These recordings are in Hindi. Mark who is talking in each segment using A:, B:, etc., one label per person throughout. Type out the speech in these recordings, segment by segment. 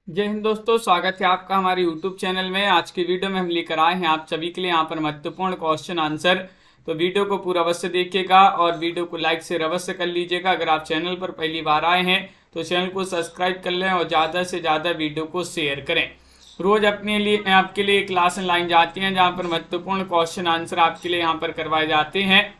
A: जय हिंद दोस्तों, स्वागत है आपका हमारे YouTube चैनल में। आज की वीडियो में हम लेकर आए हैं आप सभी के लिए यहाँ पर महत्वपूर्ण क्वेश्चन आंसर। तो वीडियो को पूरा अवश्य देखिएगा और वीडियो को लाइक से अवश्य कर लीजिएगा। अगर आप चैनल पर पहली बार आए हैं तो चैनल को सब्सक्राइब कर लें और ज़्यादा से ज़्यादा वीडियो को शेयर करें। रोज अपने लिए आपके लिए क्लास लाइन जाती हैं जहाँ पर महत्वपूर्ण क्वेश्चन आंसर आपके लिए यहाँ पर करवाए जाते हैं।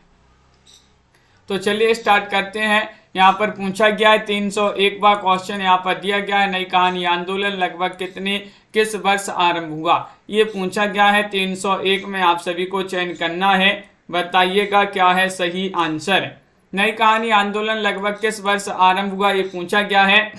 A: तो चलिए स्टार्ट करते हैं। यहाँ पर पूछा गया है 301वां क्वेश्चन यहाँ पर दिया गया है, नई कहानी आंदोलन लगभग किस वर्ष आरंभ हुआ, ये पूछा गया है। 301 में आप सभी को चयन करना है, बताइएगा क्या है सही आंसर। नई कहानी आंदोलन लगभग किस वर्ष आरंभ हुआ, ये पूछा गया है।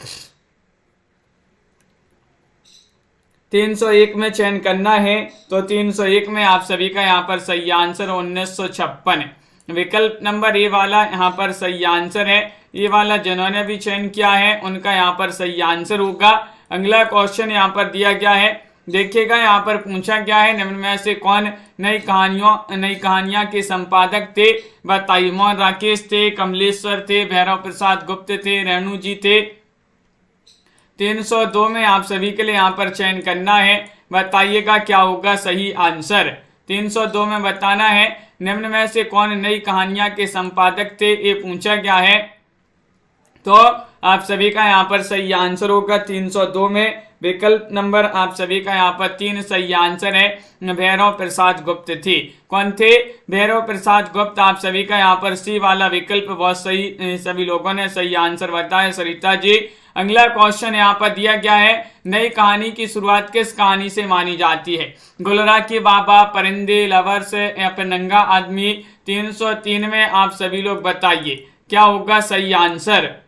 A: 301 में चयन करना है, तो 301 में आप सभी का यहाँ पर सही आंसर 1956। विकल्प नंबर ए वाला यहाँ पर सही आंसर है। ये वाला जिन्होंने भी चयन किया है उनका यहाँ पर सही आंसर होगा। अगला क्वेश्चन यहाँ पर दिया गया है, देखिएगा। यहाँ पर पूछा गया है निम्न में से कौन नई कहानियां के संपादक थे, बताइए। मोहन राकेश थे, कमलेश्वर थे, भैरव प्रसाद गुप्त थे, रेणु जी थे। 302 में आप सभी के लिए यहाँ पर चयन करना है, बताइएगा क्या होगा सही आंसर। 302 में बताना है निम्न में से कौन नई कहानियां के संपादक थे, ये पूछा गया है। तो आप सभी का यहाँ पर सही आंसर होगा 302 में। विकल्प नंबर आप सभी का यहाँ पर 3 सही आंसर है, भैरव प्रसाद गुप्त थे। कौन थे? भैरव प्रसाद गुप्त। आप सभी का यहाँ पर सी वाला विकल्प बहुत सही, सभी लोगों ने सही आंसर बताया। सरिता जी। अगला क्वेश्चन यहाँ पर दिया गया है, नई कहानी की शुरुआत किस कहानी से मानी जाती है, गुलरा के बाबा, परिंदे, लवर्स या फिर नंगा आदमी। 303 में आप सभी लोग बताइए क्या होगा सही आंसर।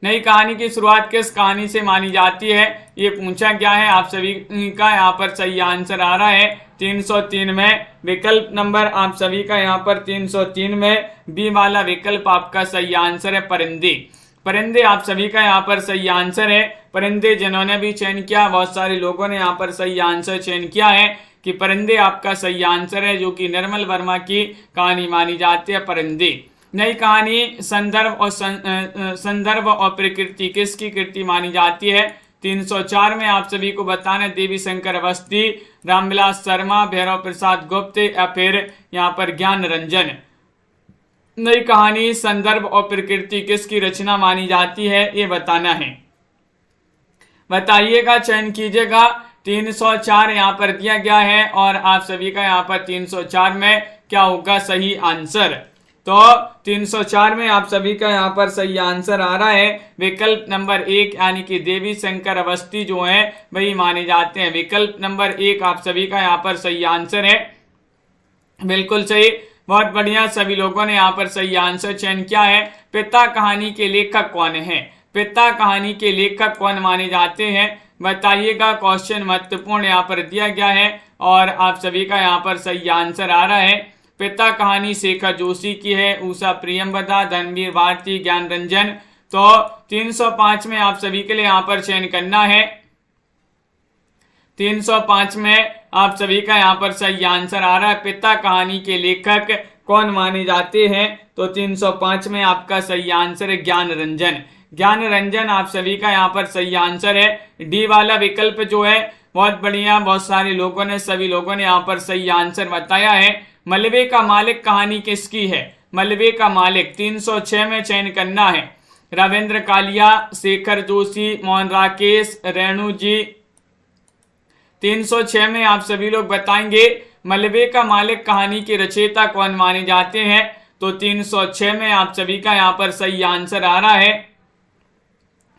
A: नई कहानी की शुरुआत किस कहानी से मानी जाती है, ये पूछा गया है। आप सभी का यहाँ पर सही आंसर आ रहा है 303 में। विकल्प नंबर आप सभी का यहाँ पर 303 में बी वाला विकल्प आपका सही आंसर है, परिंदे। परिंदे आप सभी का यहाँ पर सही आंसर है। परिंदे जिन्होंने भी चयन किया, बहुत सारे लोगों ने यहाँ पर सही आंसर चयन किया है कि परिंदे आपका सही आंसर है, जो कि निर्मल वर्मा की कहानी मानी जाती है, परिंदे। नई कहानी संदर्भ और प्रकृति किसकी कृति मानी जाती है। 304 में आप सभी को बताना, देवी शंकर अवस्थी, रामविलास शर्मा, भैरव प्रसाद गुप्त या फिर यहाँ पर ज्ञान रंजन। नई कहानी संदर्भ और प्रकृति किसकी रचना मानी जाती है, ये बताना है, बताइएगा, चयन कीजिएगा। 304 यहाँ पर दिया गया है और आप सभी का यहाँ पर 304 में क्या होगा सही आंसर। तो 304 में आप सभी का यहाँ पर सही आंसर आ रहा है विकल्प नंबर 1, यानी कि देवी शंकर अवस्थी जो है वही माने जाते हैं। विकल्प नंबर 1 आप सभी का यहाँ पर सही आंसर है, बिल्कुल सही, बहुत बढ़िया। सभी लोगों ने यहाँ पर सही आंसर चयन किया है। पिता कहानी के लेखक कौन है, पिता कहानी के लेखक कौन माने जाते हैं, बताइएगा। क्वेश्चन महत्वपूर्ण यहाँ पर दिया गया है और आप सभी का यहाँ पर सही आंसर आ रहा है। पिता कहानी शेखर जोशी की है, उषा प्रियंवदा, धनवीर भारती, ज्ञान रंजन। तो 305 में आप सभी के लिए यहाँ पर चयन करना है। 305 में आप सभी का यहाँ पर सही आंसर आ रहा है, पिता कहानी के लेखक कौन माने जाते हैं। तो 305 में आपका सही आंसर है ज्ञान रंजन। ज्ञान रंजन आप सभी का यहाँ पर सही आंसर है। डी वाला विकल्प जो है बहुत बढ़िया, बहुत सारे लोगों ने, सभी लोगों ने यहाँ पर सही आंसर बताया है। मलबे का मालिक कहानी किसकी है, मलबे का मालिक 306 में चयन करना है, रविंद्र कालिया, शेखर जोशी, मोहन राकेश, रेणु जी। 306 में आप सभी लोग बताएंगे मलबे का मालिक कहानी के रचयिता कौन माने जाते हैं। तो 306 में आप सभी का यहाँ पर सही आंसर आ रहा है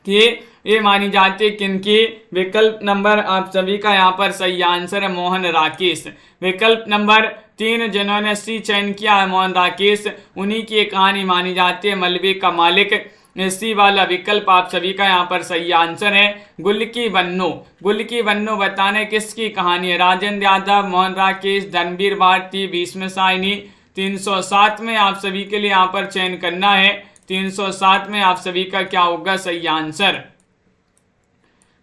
A: कि ये मानी जाती है किनकी। विकल्प नंबर आप सभी का यहाँ पर सही आंसर है, मोहन राकेश। विकल्प नंबर 3 जिन्होंने सी चयन किया है, मोहन राकेश, उन्हीं की एक कहानी मानी जाती है मलबे का मालिक। सी वाला विकल्प आप सभी का यहाँ पर सही आंसर है, गुल की बन्नो। गुल की बन्नो बताने किसकी कहानी है, राजेंद्र यादव, मोहन राकेश, धनवीर भारती, भीष्म साइनी। 307 में आप सभी के लिए यहाँ पर चयन करना है। 307 में आप सभी का क्या होगा सही आंसर।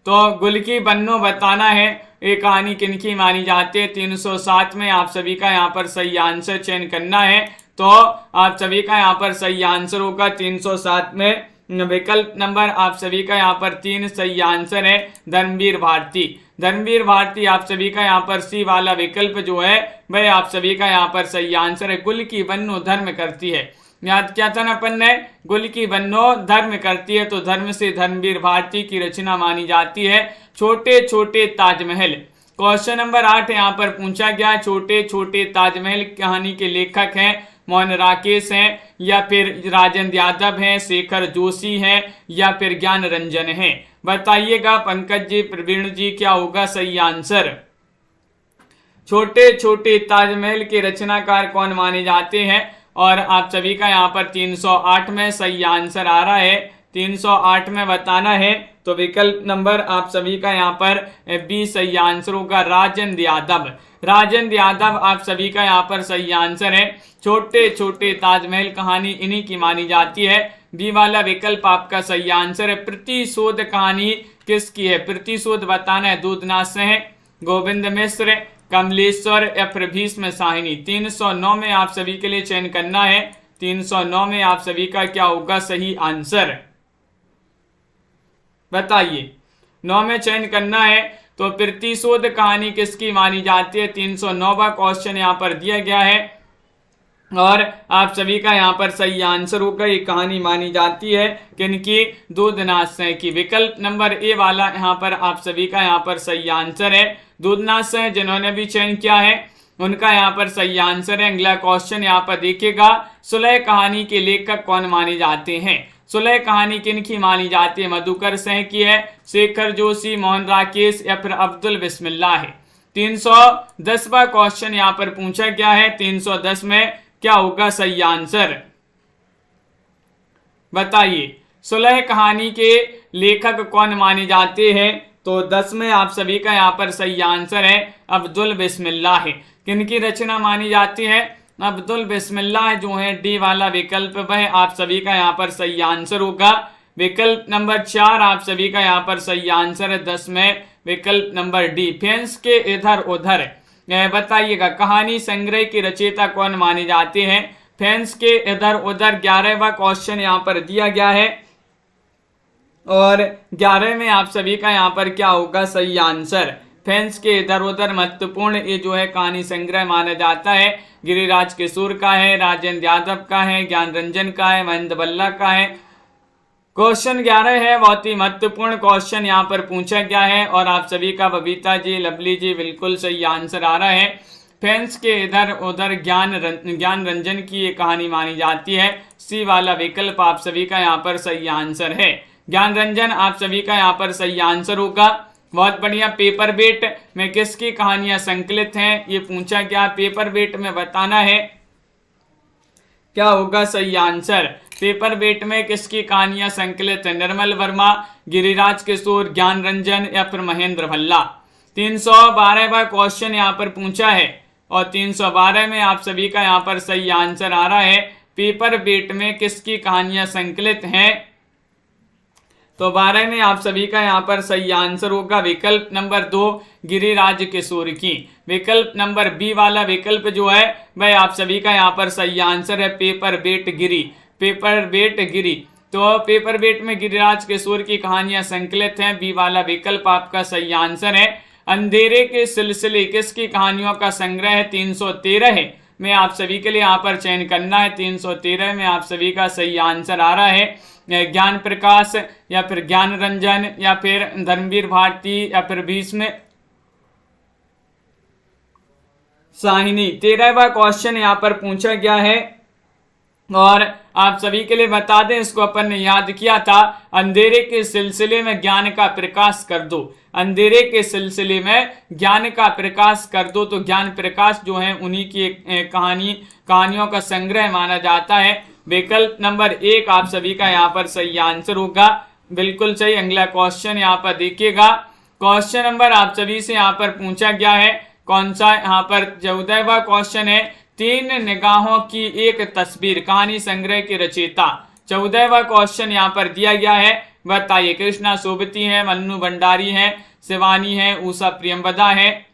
A: तो गुल की बन्नो बताना है, ये कहानी किनकी मानी जाती है। 307 में आप सभी का यहाँ पर सही आंसर चयन करना है। तो आप सभी का यहाँ पर सही आंसर होगा 307 में विकल्प नंबर आप सभी का यहाँ पर 3 सही आंसर है धर्मवीर भारती। धर्मवीर भारती आप सभी का यहाँ पर सी वाला विकल्प जो है वह आप सभी का यहाँ पर सही आंसर है। गुल की बन्नो धर्म करती है, याद क्या था ना अपन ने, गुल की बन्नो धर्म करती है, तो धर्म से धर्मवीर भारती की रचना मानी जाती है छोटे छोटे ताजमहल। क्वेश्चन नंबर 8 यहाँ पर पूछा गया, छोटे छोटे ताजमहल कहानी के लेखक हैं मोहन राकेश हैं या फिर राजेंद्र यादव हैं, शेखर जोशी हैं या फिर ज्ञान रंजन हैं। बताइएगा पंकज जी, प्रवीण जी, क्या होगा सही आंसर। छोटे छोटे ताजमहल के रचनाकार कौन माने जाते हैं, और आप सभी का यहाँ पर 308 में सही आंसर आ रहा है। 308 में बताना है तो विकल्प नंबर आप सभी का यहाँ पर बी सही आंसर होगा, राजेंद्र यादव। राजेंद्र यादव आप सभी का यहाँ पर सही आंसर है। छोटे छोटे ताजमहल कहानी इन्हीं की मानी जाती है। बी वाला विकल्प आपका सही आंसर है। प्रतिशोध कहानी किसकी है, प्रतिशोध बताना है, दूधनाथ से है, गोविंद मिश्र, कमलेश्वर या फिर भीष्म साहिनी। 309 में आप सभी के लिए चयन करना है। 309 में आप सभी का क्या होगा सही आंसर, बताइए। 9 में चयन करना है तो प्रतिशोध कहानी किसकी मानी जाती है। 309वां क्वेश्चन यहाँ पर दिया गया है और आप सभी का यहाँ पर सही आंसर होगा, ये कहानी मानी जाती है किनकी, दूधनाथ सिंह की। विकल्प नंबर ए वाला यहाँ पर आप सभी का यहाँ पर सही आंसर है। दूधनाथ सिंह जिन्होंने भी चयन किया है उनका यहाँ पर सही आंसर है। अगला क्वेश्चन यहाँ पर देखिएगा, सुलह कहानी के लेखक कौन माने जाते हैं। सुलह कहानी किनकी मानी जाती है, मधुकर सिंह की है, शेखर जोशी, मोहन राकेश या फिर अब्दुल बिस्मिल्लाह है। 310वां क्वेश्चन यहाँ पर पूछा गया है। 310 में क्या होगा सही आंसर, बताइए। सुलह कहानी के लेखक कौन माने जाते हैं, तो 10 में आप सभी का यहाँ पर सही आंसर है अब्दुल बिस्मिल्लाह है। किनकी रचना मानी जाती है, अब्दुल बिस्मिल्लाह जो है। डी वाला विकल्प वह आप सभी का यहाँ पर सही आंसर होगा। विकल्प नंबर 4 आप सभी का यहाँ पर सही आंसर है 10 में, विकल्प नंबर डी। फेंस के इधर उधर बताइएगा, कहानी संग्रह के रचयिता कौन माने जाते हैं। फेंस के इधर उधर 11वां क्वेश्चन यहाँ पर दिया गया है और 11 में आप सभी का यहाँ पर क्या होगा सही आंसर। फेंस के इधर उधर महत्वपूर्ण ये जो है कहानी संग्रह माना जाता है। गिरिराज किशोर का है, राजेंद्र यादव का है, ज्ञान रंजन का है, महेंद्र बल्ला का है। क्वेश्चन 11 है, बहुत ही महत्वपूर्ण क्वेश्चन यहाँ पर पूछा गया है और आप सभी का बबीता जी, लवली जी बिल्कुल सही आंसर आ रहा है। फेंस के इधर उधर ज्ञान रंजन की ये कहानी मानी जाती है। सी वाला विकल्प आप सभी का यहाँ पर सही आंसर है। ज्ञान रंजन आप सभी का यहाँ पर सही आंसर होगा। बहुत बढ़िया। पेपर वेट में किसकी कहानियां संकलित हैं, ये पूछा गया। पेपर वेट में बताना है क्या होगा सही आंसर। पेपर वेट में किसकी कहानियां संकलित है, निर्मल वर्मा, गिरिराज किशोर, ज्ञान रंजन या फिर महेंद्र भल्ला। 312वां क्वेश्चन यहाँ पर पूछा है और 312 में आप सभी का यहाँ पर सही आंसर आ रहा है। पेपर वेट में किसकी कहानियां संकलित हैं, तो 12 में आप सभी का यहाँ पर सही आंसर होगा विकल्प नंबर 2 गिरिराज किशोर की। विकल्प नंबर बी वाला विकल्प जो है वह आप सभी का यहाँ पर सही आंसर है पेपर वेट गिरी। पेपर वेट गिरी, तो पेपर वेट में गिरिराज किशोर की कहानियां संकलित हैं। बी वाला विकल्प आपका सही आंसर है। अंधेरे के सिलसिले किसकी कहानियों का संग्रह है, 313 है में आप सभी के लिए यहाँ पर चयन करना है। 313 में आप सभी का सही आंसर आ रहा है ज्ञान प्रकाश या फिर ज्ञान रंजन या फिर धर्मवीर भारती या फिर भीष्म साहिनी। 13वां क्वेश्चन यहाँ पर पूछा गया है और आप सभी के लिए बता दें, इसको अपन ने याद किया था। अंधेरे के सिलसिले में ज्ञान का प्रकाश कर दो, अंधेरे के सिलसिले में ज्ञान का प्रकाश कर दो, तो ज्ञान प्रकाश जो है उन्हीं की कहानियों का संग्रह माना जाता है। विकल्प नंबर 1 आप सभी का यहाँ पर सही आंसर होगा, बिल्कुल सही। अगला क्वेश्चन यहाँ पर देखिएगा। क्वेश्चन नंबर आप सभी से यहाँ पर पूछा गया है, कौन सा, यहाँ पर 14वां क्वेश्चन है। 3 निगाहों की एक तस्वीर कहानी संग्रह के रचयिता। 14वां क्वेश्चन यहाँ पर दिया गया है, बताइए। कृष्णा सोबती है, मन्नू भंडारी है, शिवानी है, उषा प्रियंवदा है।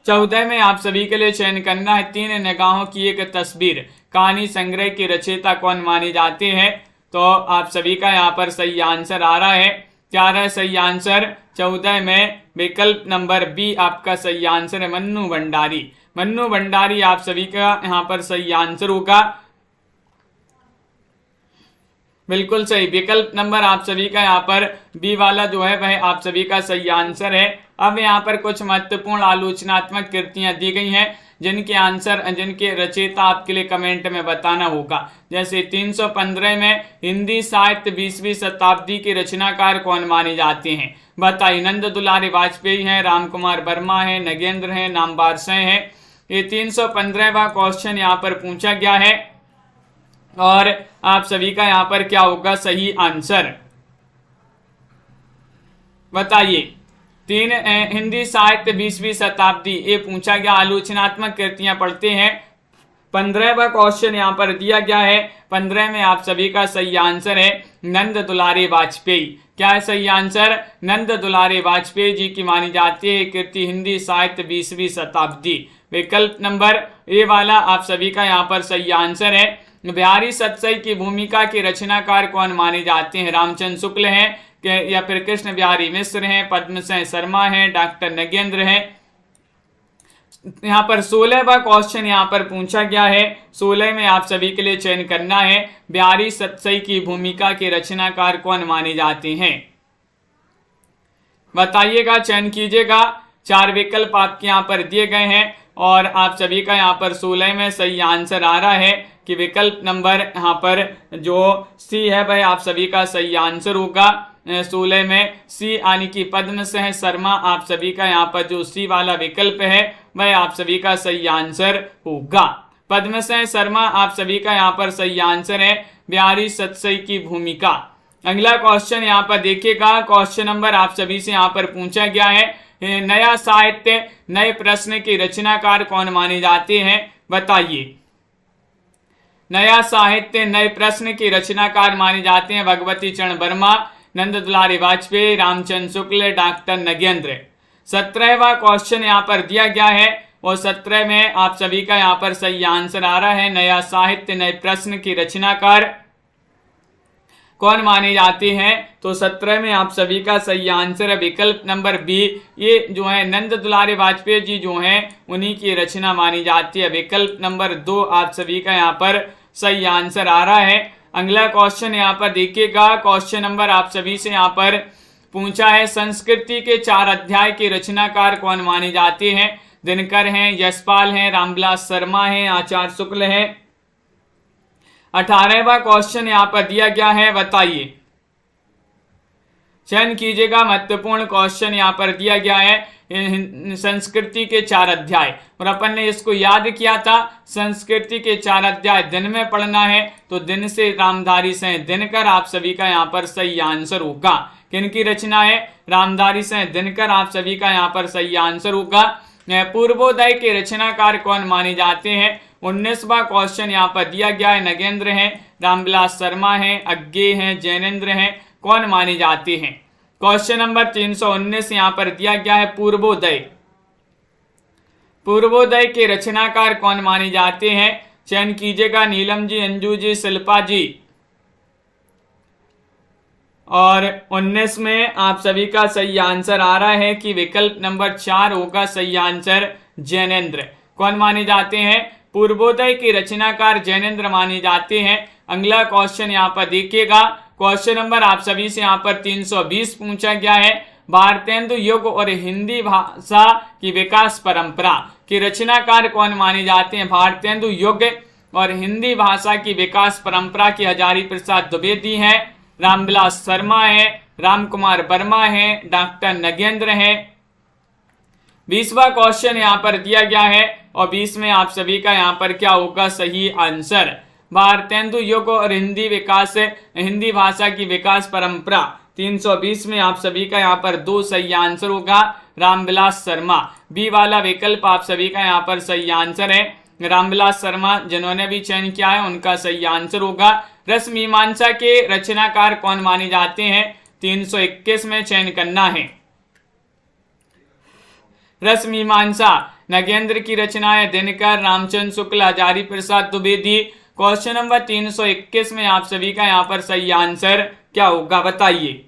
A: 14 में आप सभी के लिए चयन करना है 3 निगाहों की एक तस्वीर कहानी संग्रह के रचयिता कौन माने जाते हैं। तो आप सभी का यहाँ पर सही आंसर आ रहा है। क्या रहा है सही आंसर? 14 में विकल्प नंबर बी आपका सही आंसर है, मन्नू भंडारी। मन्नू भंडारी आप सभी का यहाँ पर सही आंसर होगा। बिल्कुल सही, विकल्प नंबर आप सभी का यहाँ पर बी वाला जो है वह आप सभी का सही आंसर है। अब यहाँ पर कुछ महत्वपूर्ण आलोचनात्मक कृतियां दी गई हैं जिनके आंसर, जिनके रचयिता आपके लिए कमेंट में बताना होगा। जैसे 315 में हिंदी साहित्य 20वीं शताब्दी के रचनाकार कौन माने जाते हैं? बताइए। नंद दुलारी वाजपेयी हैं, राम कुमार वर्मा है, नगेंद्र हैं, नामवर सिंह है। ये 315वां क्वेश्चन यहाँ पर पूछा गया है और आप सभी का यहाँ पर क्या होगा सही आंसर? बताइए। हिंदी साहित्य 20वीं शताब्दी ये पूछा गया। आलोचनात्मक कृतियां पढ़ते हैं। 15वां क्वेश्चन यहाँ पर दिया गया है। 15 में आप सभी का सही आंसर है नंद दुलारी वाजपेयी। क्या है सही आंसर? नंद दुलारी वाजपेयी जी की मानी जाती है कृति हिंदी साहित्य 20वीं शताब्दी। विकल्प नंबर ए वाला आप सभी का यहाँ पर सही आंसर है। बिहारी सतसई की भूमिका के रचनाकार कौन माने जाते हैं? रामचंद्र शुक्ल हैं या फिर कृष्ण बिहारी मिश्र हैं, पद्मसेन शर्मा हैं, डॉक्टर नगेंद्र हैं। यहाँ पर 16वां क्वेश्चन यहाँ पर पूछा गया है। 16 में आप सभी के लिए चयन करना है बिहारी सतसई की भूमिका के रचनाकार कौन माने जाते हैं? बताइएगा, चयन कीजिएगा। 4 विकल्प आपके यहाँ पर दिए गए हैं और आप सभी का यहाँ पर 16 में सही आंसर आ रहा है कि विकल्प नंबर यहाँ पर जो सी है वह आप सभी का सही आंसर होगा। 16 में सी यानी कि पद्मसेन शर्मा आप सभी का यहाँ पर जो सी वाला विकल्प है वह आप सभी का सही आंसर होगा। पद्मसेन शर्मा आप सभी का यहाँ पर सही आंसर है बिहारी सतसई की भूमिका। अगला क्वेश्चन यहाँ पर देखिएगा। क्वेश्चन नंबर आप सभी से यहाँ पर पूछा गया है नया साहित्य नए प्रश्न के रचनाकार कौन माने जाते हैं? बताइए। नया साहित्य नए प्रश्न के रचनाकार माने जाते हैं भगवती चरण वर्मा, नंद दुलारी वाजपेयी, रामचंद्र शुक्ल, डॉक्टर नगेंद्र। 17वां क्वेश्चन यहाँ पर दिया गया है और 17 में आप सभी का यहाँ पर सही आंसर आ रहा है नया साहित्य नए प्रश्न के रचनाकार कौन माने जाते हैं? तो 17 में आप सभी का सही आंसर है विकल्प नंबर बी। ये जो है नंद दुलारी वाजपेयी जी जो हैं उन्हीं की रचना मानी जाती है। विकल्प नंबर 2 आप सभी का यहाँ पर सही आंसर आ रहा है। अगला क्वेश्चन यहाँ पर देखिएगा। क्वेश्चन नंबर आप सभी से यहाँ पर पूछा है संस्कृति के 4 अध्याय के रचनाकार कौन माने जाते हैं? दिनकर हैं, यशपाल हैं, रामविलास शर्मा हैं, आचार्य शुक्ल हैं। 18वां क्वेश्चन यहाँ पर दिया गया है। बताइए, चयन कीजिएगा। महत्वपूर्ण क्वेश्चन यहाँ पर दिया गया है संस्कृति के 4 अध्याय और अपन ने इसको याद किया था। संस्कृति के 4 अध्याय दिन में पढ़ना है तो दिन से रामधारी सिंह दिनकर आप सभी का यहाँ पर सही आंसर होगा। किनकी रचना है? रामधारी सिंह दिनकर आप सभी का यहाँ पर सही आंसर होगा। पूर्वोदय के रचनाकार कौन माने जाते हैं? 19वां क्वेश्चन यहाँ पर दिया गया है। नगेंद्र हैं, रामविलास शर्मा हैं, अज्ञे हैं, जैनेन्द्र हैं, कौन माने जाते हैं? क्वेश्चन नंबर 319 यहाँ पर दिया गया है पूर्वोदय। पूर्वोदय के रचनाकार कौन माने जाते हैं? चयन कीजिएगा। नीलम जी, अंजू जी, शिल्पा जी। और 19 में आप सभी का सही आंसर आ रहा है कि विकल्प नंबर 4 होगा सही आंसर, जैनेन्द्र। कौन माने जाते हैं? पूर्वोदय के रचनाकार जैनेन्द्र माने जाते हैं। अगला क्वेश्चन यहाँ पर देखिएगा। क्वेश्चन नंबर आप सभी से यहाँ पर 320 पूछा गया है। भारतेंदु युग और हिंदी भाषा की विकास परंपरा के रचनाकार कौन माने जाते हैं? भारतेंदु युग और हिंदी भाषा की विकास परंपरा की हजारी प्रसाद द्विवेदी हैं, रामविलास शर्मा है, राम कुमार वर्मा है, डॉक्टर नगेंद्र हैं। 20वां क्वेश्चन यहाँ पर दिया गया है और 20 में आप सभी का यहाँ पर क्या होगा सही आंसर? भारतेंदु युग और हिंदी भाषा की विकास परंपरा। 320 में आप सभी का यहाँ पर 2 सही आंसर होगा, रामविलास शर्मा। बी वाला विकल्प आप सभी का यहाँ पर सही आंसर है। रामविलास शर्मा जिन्होंने भी चयन किया है उनका सही आंसर होगा। रस मीमांसा के रचनाकार कौन माने जाते हैं? 321 में चयन करना है। रस मीमांसा नगेंद्र की रचना है, दिनकर, रामचंद्र शुक्ल, हजारी प्रसाद द्विवेदी, क्वेश्चन नंबर 321 में आप सभी का यहाँ पर सही आंसर क्या होगा बताइए।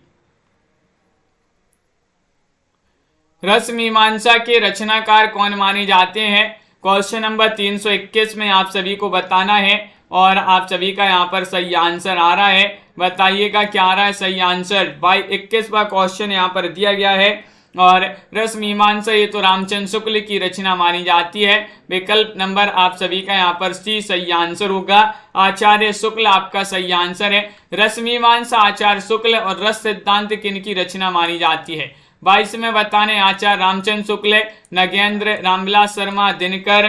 A: रस मीमांसा के रचनाकार कौन माने जाते हैं? क्वेश्चन नंबर 321 में आप सभी को बताना है और आप सभी का यहाँ पर सही आंसर आ रहा है। बताइएगा क्या आ रहा है सही आंसर। भाई 21वां क्वेश्चन यहाँ पर दिया गया है और रस मीमांसा ये तो रामचंद्र शुक्ल की रचना मानी जाती है। विकल्प नंबर आप सभी का यहाँ पर सी सही आंसर होगा। आचार्य शुक्ल आपका सही आंसर है। रस मीमांसा आचार्य शुक्ल और रस सिद्धांत किनकी रचना मानी जाती है? 22 में बताने आचार्य रामचंद्र शुक्ल, नगेंद्र, रामविलास शर्मा, दिनकर।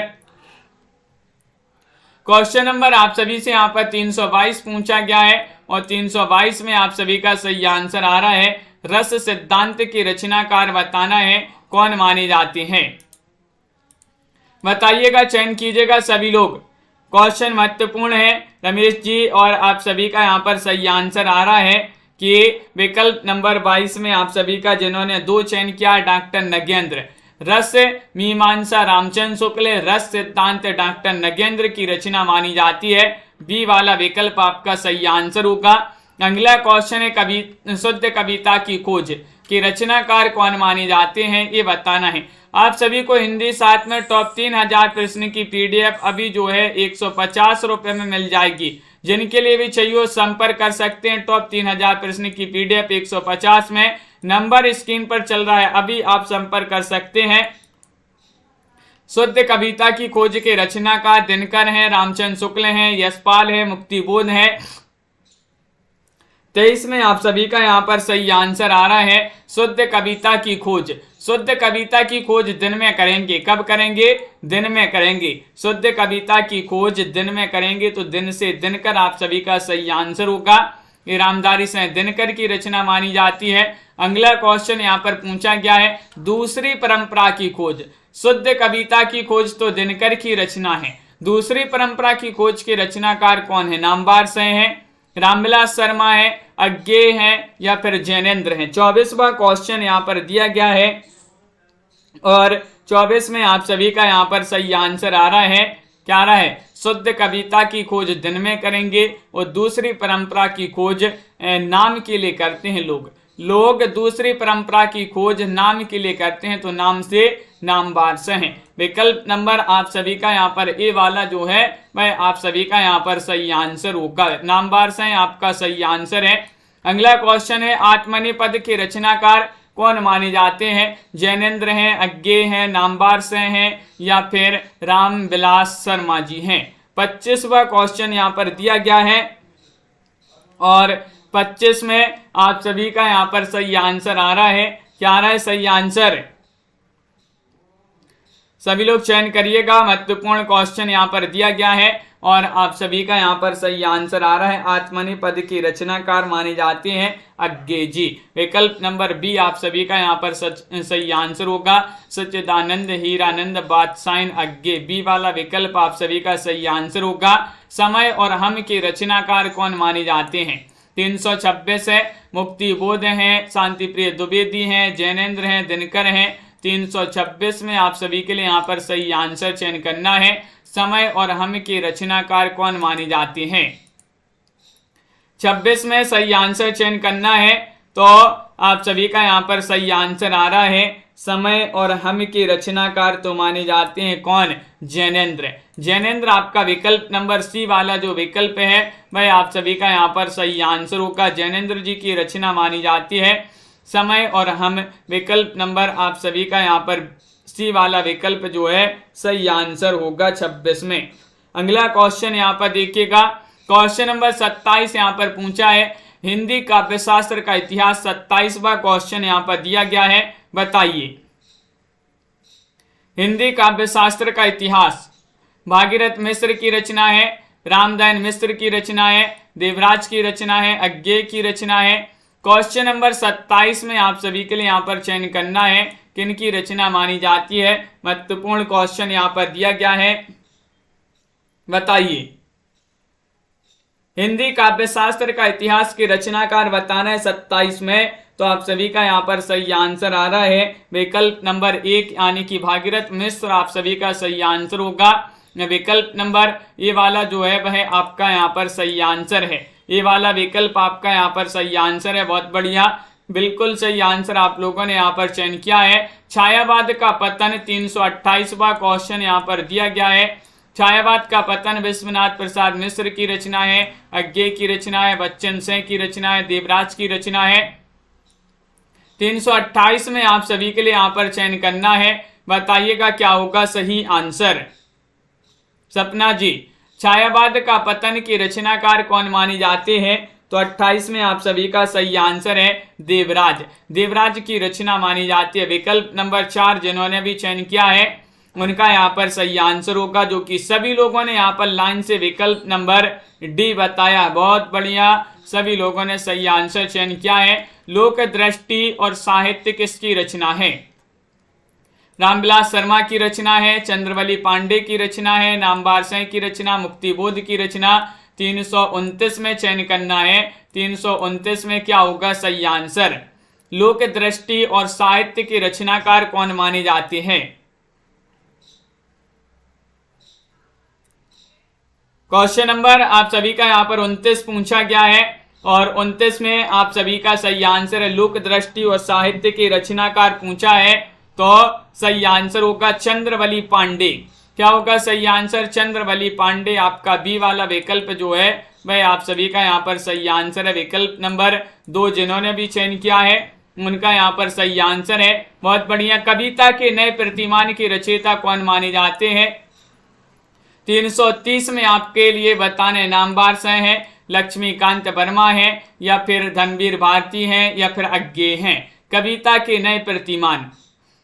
A: क्वेश्चन नंबर आप सभी से यहाँ पर 322 पूछा गया है और 322 में आप सभी का सही आंसर आ रहा है। रस सिद्धांत के रचनाकार बताना है कौन माने जाते हैं। बताइएगा, चयन कीजिएगा सभी लोग। क्वेश्चन महत्वपूर्ण है रमेश जी और आप सभी का यहाँ पर सही आंसर आ रहा है कि विकल्प नंबर 22 में आप सभी का जिन्होंने 2 चयन किया, डॉक्टर नगेंद्र। रस मीमांसा रामचंद्र शुक्ल, रस सिद्धांत डॉक्टर नगेंद्र की रचना मानी जाती है। बी वाला विकल्प आपका सही आंसर होगा। अगला क्वेश्चन है शुद्ध कविता की खोज के रचनाकार कौन माने जाते हैं, ये बताना है। आप सभी को हिंदी साहित्य में टॉप 3000 प्रश्न की पीडीएफ अभी जो है 150 रुपए में मिल जाएगी। जिनके लिए भी चाहिए संपर्क कर सकते हैं। टॉप 3000 प्रश्न की पीडीएफ 150 में, नंबर स्क्रीन पर चल रहा है, अभी आप संपर्क कर सकते हैं। शुद्ध कविता की खोज के रचनाकार दिनकर हैं, रामचंद्र शुक्ल हैं, यशपाल है, मुक्तिबोध है। 23 में आप सभी का यहाँ पर सही आंसर आ रहा है शुद्ध कविता की खोज। शुद्ध कविता की खोज दिन में करेंगे। कब करेंगे? दिन में करेंगे। शुद्ध कविता की खोज दिन में करेंगे तो दिन से दिनकर आप सभी का सही आंसर होगा। ये रामधारी से दिनकर की रचना मानी जाती है। अगला क्वेश्चन यहाँ पर पूछा गया है दूसरी परंपरा की खोज। शुद्ध कविता की खोज तो दिनकर की रचना है। दूसरी परंपरा की खोज के रचनाकार कौन है? नामवार से हैं, रामविलास शर्मा है, अज्ञे हैं या फिर जैनेन्द्र हैं। 24वां क्वेश्चन यहाँ पर दिया गया है और 24 में आप सभी का यहाँ पर सही आंसर आ रहा है। क्या आ रहा है? शुद्ध कविता की खोज दिन में करेंगे और दूसरी परंपरा की खोज नाम के लिए करते हैं लोग दूसरी परंपरा की खोज नाम के लिए करते हैं तो नाम से नामवार से हैं। विकल्प नंबर आप सभी का यहाँ पर ए वाला जो है वह आप सभी का यहाँ पर सही आंसर होगा। नामवार से आपका सही आंसर है। अगला क्वेश्चन है आत्मनिपद के रचनाकार कौन माने जाते हैं? जैनेन्द्र हैं, अज्ञे हैं, नामवार से हैं या फिर रामविलास शर्मा जी हैं। 25वां क्वेश्चन यहाँ पर दिया गया है और 25 में आप सभी का यहाँ पर सही आंसर आ रहा है। क्या आ रहा है सही आंसर? सभी लोग चयन करिएगा। महत्वपूर्ण क्वेश्चन यहाँ पर दिया गया है और आप सभी का यहाँ पर सही आंसर आ रहा है। आत्मनिपद की रचनाकार माने जाते हैं अज्ञे जी। विकल्प नंबर बी आप सभी का यहाँ पर सही आंसर होगा। सच्चिदानंद, हीरानंद, बादशाह, अज्ञे। बी वाला विकल्प आप सभी का सही आंसर होगा। समय और हम के रचनाकार कौन माने जाते हैं? 326 है, मुक्तिबोध हैं, शांतिप्रिय द्विवेदी हैं, जैनेन्द्र हैं, दिनकर हैं। 326 में आप सभी के लिए यहाँ पर सही आंसर चयन करना है। समय और हम के रचनाकार कौन माने जाते हैं? 26 में सही आंसर चयन करना है तो आप सभी का यहाँ पर सही आंसर आ रहा है। समय और हम के रचनाकार तो माने जाते हैं कौन? जैनेन्द्र। जैनेन्द्र आपका विकल्प नंबर सी वाला जो विकल्प है वह आप सभी का यहाँ पर सही आंसर होगा। जैनेन्द्र जी की रचना मानी जाती है। समय और हम विकल्प नंबर आप सभी का यहाँ पर सी वाला विकल्प जो है सही आंसर होगा 26 में। अगला क्वेश्चन यहाँ पर देखिएगा। क्वेश्चन नंबर 27 यहाँ पर पूछा है हिंदी काव्यशास्त्र का इतिहास। 27वां क्वेश्चन यहाँ पर दिया गया है। बताइए हिंदी काव्यशास्त्र का इतिहास। भागीरथ मिश्र की रचना है, रामदयान मिश्र की रचना है, देवराज की रचना है, अज्ञे की रचना है। क्वेश्चन नंबर 27 में आप सभी के लिए यहाँ पर चयन करना है किनकी रचना मानी जाती है। महत्वपूर्ण क्वेश्चन यहाँ पर दिया गया है। बताइए हिंदी काव्यशास्त्र का इतिहास के रचनाकार बताना है 27 में तो आप सभी का यहाँ पर सही आंसर आ रहा है विकल्प नंबर 1 यानी कि भागीरथ मिश्र आप सभी का सही आंसर होगा। विकल्प नंबर ये वाला जो है वह आपका यहाँ पर सही आंसर है। ये वाला विकल्प आपका यहाँ पर सही आंसर है। बहुत बढ़िया, बिल्कुल सही आंसर आप लोगों ने यहाँ पर चयन किया है। छायावाद का पतन 328वां क्वेश्चन यहाँ पर दिया गया है। छायावाद का पतन विश्वनाथ प्रसाद मिश्र की रचना है, अज्ञे की रचना है, बच्चन सिंह की रचना है, देवराज की रचना है। 328 में आप सभी के लिए यहाँ पर चयन करना है। बताइएगा क्या होगा सही आंसर। सपना जी, छायावाद का पतन की रचनाकार कौन मानी जाते हैं? तो 28 में आप सभी का सही आंसर है देवराज। देवराज की रचना मानी जाती है। विकल्प नंबर 4 जिन्होंने भी चयन किया है उनका यहाँ पर सही आंसर होगा, जो कि सभी लोगों ने यहाँ पर लाइन से विकल्प नंबर डी बताया। बहुत बढ़िया, सभी लोगों ने सही आंसर चयन किया है। लोक दृष्टि और साहित्य किसकी रचना है? रामविलास शर्मा की रचना है, चंद्रवली पांडे की रचना है, नामवर सिंह की रचना, मुक्तिबोध की रचना। 329 में चयन करना है। 329 में क्या होगा सही आंसर? लोक दृष्टि और साहित्य के रचनाकार कौन माने जाते हैं? क्वेश्चन नंबर आप सभी का यहाँ पर 29 पूछा गया है और 29 में आप सभी का सही आंसर है लोक दृष्टि और साहित्य के रचनाकार पूछा है। तो सही आंसर होगा चंद्रवली पांडे। क्या होगा सही आंसर? चंद्रवली पांडे। आपका बी वाला विकल्प जो है वह आप सभी का यहाँ पर सही आंसर है। विकल्प नंबर 2 जिन्होंने भी चयन किया है उनका यहाँ पर सही आंसर है। बहुत बढ़िया। कविता के नए प्रतिमान के रचयिता कौन माने जाते हैं? 330 में आपके लिए बताने नामवर सिंह है, लक्ष्मीकांत वर्मा है, या फिर धनवीर भारती हैं, या फिर अज्ञे हैं। कविता के नए प्रतिमान,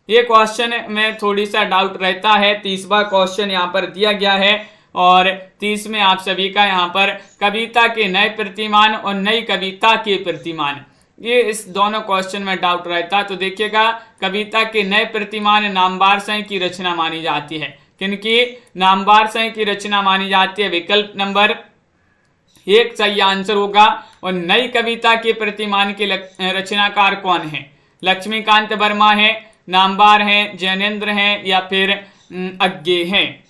A: ये क्वेश्चन में थोड़ी सा डाउट रहता है। 30वां क्वेश्चन यहाँ पर दिया गया है और 30 में आप सभी का यहाँ पर कविता के नए प्रतिमान और नई कविता के प्रतिमान, ये इस दोनों क्वेश्चन में डाउट रहता है। तो देखिएगा, कविता के नए प्रतिमान नामवर सिंह की रचना मानी जाती है। किनकी? नामवर सिंह की रचना मानी जाती है। विकल्प नंबर 1 सही आंसर होगा। और नई कविता के प्रतिमान के रचनाकार कौन है? लक्ष्मीकांत वर्मा है, नामवर हैं, जैनेन्द्र हैं, या फिर अज्ञे हैं।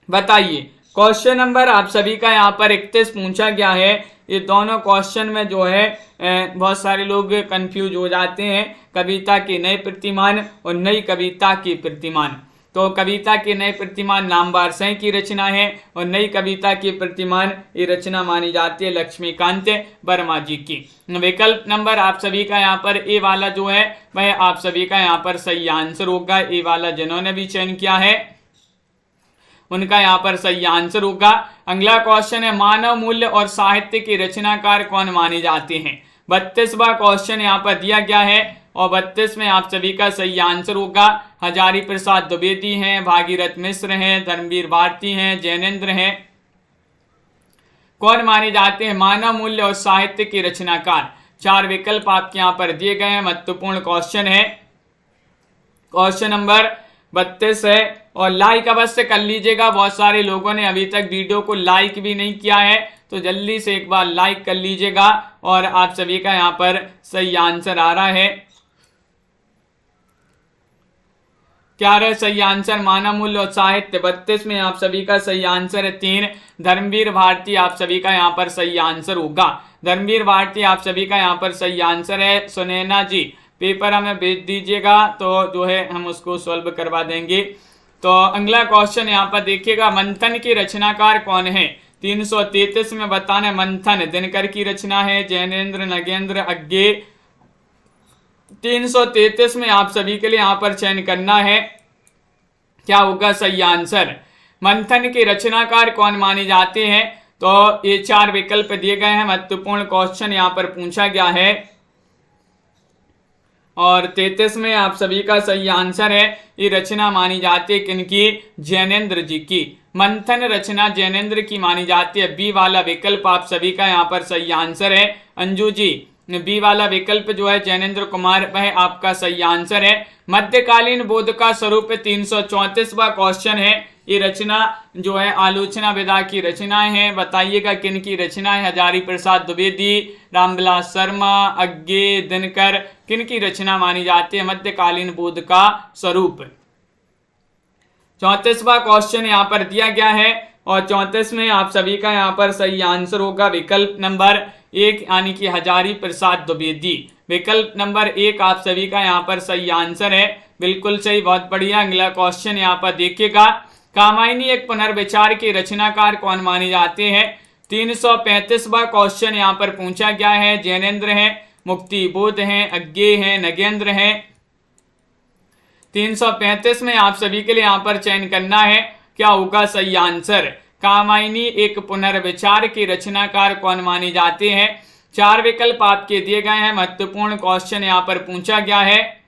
A: बताइए। क्वेश्चन नंबर आप सभी का यहाँ पर 31 पूछा गया है। ये दोनों क्वेश्चन में जो है बहुत सारे लोग कंफ्यूज हो जाते हैं। कविता के नए प्रतिमान और नई कविता के प्रतिमान। तो कविता के नए प्रतिमान नामवर सिंह की रचना है और नई कविता के प्रतिमान ये रचना मानी जाती है लक्ष्मीकांत वर्मा जी की। विकल्प नंबर आप सभी का यहाँ पर ए वाला जो है वह आप सभी का यहाँ पर सही आंसर होगा। ए वाला जिन्होंने भी चयन किया है उनका यहाँ पर सही आंसर होगा। अगला क्वेश्चन है मानव मूल्य और साहित्य के रचनाकार कौन माने जाते हैं? 32वां क्वेश्चन यहाँ पर दिया गया है और 32 में आप सभी का सही आंसर होगा। हजारी प्रसाद द्विवेदी हैं, भागीरथ मिश्र हैं, धर्मवीर भारती हैं, जैनेन्द्र हैं। कौन माने जाते हैं मानव मूल्य और साहित्य के रचनाकार? 4 विकल्प आपके यहाँ पर दिए गए हैं। महत्वपूर्ण क्वेश्चन है। क्वेश्चन नंबर 32 है और लाइक अवश्य कर लीजिएगा। बहुत सारे लोगों ने अभी तक वीडियो को लाइक भी नहीं किया है, तो जल्दी से एक बार लाइक कर लीजिएगा। और आप सभी का यहाँ पर सही आंसर आ रहा है। क्या रहे सही आंसर? मानव मूल्य और साहित्य। 32 में आप सभी का सही आंसर है 3। धर्मवीर भारती आप सभी का यहाँ पर सही आंसर होगा। धर्मवीर भारती आप सभी का यहाँ पर सही आंसर है। सुनैना जी पेपर हमें भेज दीजिएगा तो जो है हम उसको सॉल्व करवा देंगे। तो अगला क्वेश्चन यहाँ पर देखिएगा, मंथन की रचनाकार कौन है? 333 में बताना मंथन दिनकर की रचना है, जैनेन्द्र, नगेंद्र, अज्ञे। 333 में आप सभी के लिए यहाँ पर चयन करना है। क्या होगा सही आंसर? मंथन के रचनाकार कौन माने जाते हैं? तो ये 4 विकल्प दिए गए हैं। महत्वपूर्ण क्वेश्चन यहाँ पर पूछा गया है और 33 में आप सभी का सही आंसर है। ये रचना मानी जाती है किनकी? जैनेन्द्र जी की। मंथन रचना जैनेन्द्र की मानी जाती है। बी वाला विकल्प आप सभी का यहाँ पर सही आंसर है। अंजू जी बी वाला विकल्प जो है जैनेन्द्र कुमार वह आपका सही आंसर है। मध्यकालीन बोध का स्वरूप 334वां क्वेश्चन है। ये रचना जो है आलोचना विधा की रचनाएं हैं। बताइएगा किन की रचना है? हजारी प्रसाद द्विवेदी, रामविलास शर्मा, अज्ञे, दिनकर, किन की रचना मानी जाती है मध्यकालीन बोध का स्वरूप? 34वां क्वेश्चन यहाँ पर दिया गया है और 34 में आप सभी का यहाँ पर सही आंसर होगा विकल्प नंबर 1 यानी कि हजारी प्रसाद द्विवेदी। विकल्प नंबर 1 आप सभी का यहाँ पर सही आंसर है, बिल्कुल सही, बहुत बढ़िया। अगला क्वेश्चन यहाँ पर देखिएगा, कामायनी एक पुनर्विचार के रचनाकार कौन माने जाते हैं? 335वां क्वेश्चन यहाँ पर पूछा गया है। जैनेन्द्र हैं, मुक्तिबोध हैं, अज्ञेय हैं, नगेंद्र हैं। 335 में आप सभी के लिए यहाँ पर चयन करना है, क्या होगा सही आंसर? कामायनी एक पुनर्विचार के रचनाकार कौन माने जाते हैं? 4 विकल्प आपके दिए गए हैं, महत्वपूर्ण क्वेश्चन यहाँ पर पूछा गया है